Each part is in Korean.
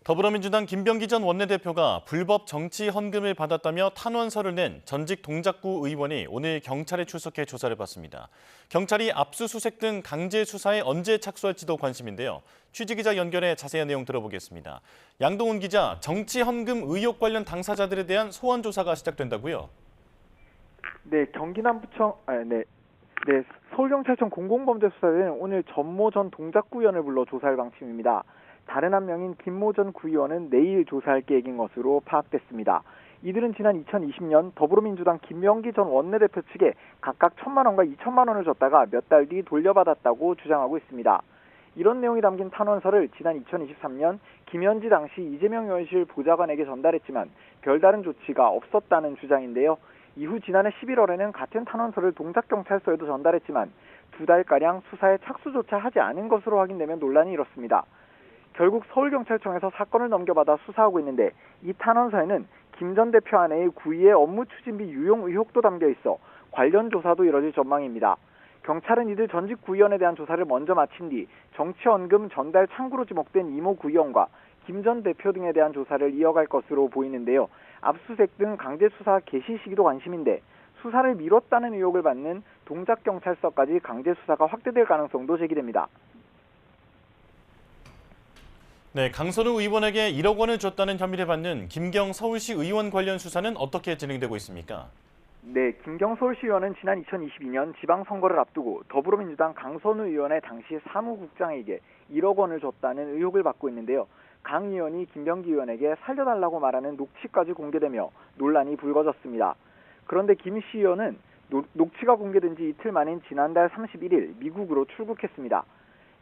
더불어민주당 김병기 전 원내대표가 불법 정치 헌금을 받았다며 탄원서를 낸 전직 동작구 의원이 오늘 경찰에 출석해 조사를 받습니다. 경찰이 압수수색 등 강제 수사에 언제 착수할지도 관심인데요. 취재기자 연결해 자세한 내용 들어보겠습니다. 양동훈 기자, 정치 헌금 의혹 관련 당사자들에 대한 소환 조사가 시작된다고요? 네, 서울경찰청 공공범죄수사대는 오늘 전모 전 동작구 의원을 불러 조사할 방침입니다. 다른 한 명인 김모 전 구의원은 내일 조사할 계획인 것으로 파악됐습니다. 이들은 지난 2020년 더불어민주당 김병기 전 원내대표 측에 각각 1,000만 원과 2천만 원을 줬다가 몇 달 뒤 돌려받았다고 주장하고 있습니다. 이런 내용이 담긴 탄원서를 지난 2023년 김현지 당시 이재명 의원실 보좌관에게 전달했지만 별다른 조치가 없었다는 주장인데요. 이후 지난해 11월에는 같은 탄원서를 동작경찰서에도 전달했지만 2달가량 수사에 착수조차 하지 않은 것으로 확인되면 논란이 일었습니다. 결국 서울경찰청에서 사건을 넘겨받아 수사하고 있는데 이 탄원서에는 김 전 대표 아내의 구의의 업무 추진비 유용 의혹도 담겨 있어 관련 조사도 이뤄질 전망입니다. 경찰은 이들 전직 구의원에 대한 조사를 먼저 마친 뒤 정치헌금 전달 창구로 지목된 이모 구의원과 김 전 대표 등에 대한 조사를 이어갈 것으로 보이는데요. 압수수색 등 강제 수사 개시 시기도 관심인데 수사를 미뤘다는 의혹을 받는 동작경찰서까지 강제 수사가 확대될 가능성도 제기됩니다. 네, 강선우 의원에게 1억 원을 줬다는 혐의를 받는 김경 서울시 의원 관련 수사는 어떻게 진행되고 있습니까? 네, 김경 서울시 의원은 지난 2022년 지방선거를 앞두고 더불어민주당 강선우 의원의 당시 사무국장에게 1억 원을 줬다는 의혹을 받고 있는데요. 강 의원이 김병기 의원에게 살려달라고 말하는 녹취까지 공개되며 논란이 불거졌습니다. 그런데 김 시 의원은 녹취가 공개된 지 이틀 만인 지난달 31일 미국으로 출국했습니다.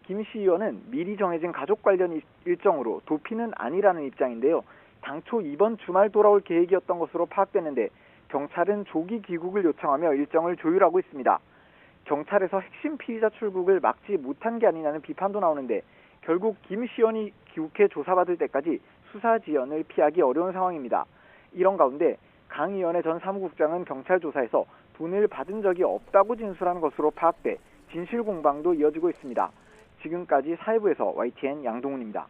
김 시 의원은 미리 정해진 가족 관련 일정으로 도피는 아니라는 입장인데요. 당초 이번 주말 돌아올 계획이었던 것으로 파악됐는데 경찰은 조기 귀국을 요청하며 일정을 조율하고 있습니다. 경찰에서 핵심 피의자 출국을 막지 못한 게 아니냐는 비판도 나오는데 결국 김 시 의원이 귀국해 조사받을 때까지 수사 지연을 피하기 어려운 상황입니다. 이런 가운데 강 의원의 전 사무국장은 경찰 조사에서 돈을 받은 적이 없다고 진술한 것으로 파악돼 진실 공방도 이어지고 있습니다. 지금까지 사회부에서 YTN 양동훈입니다.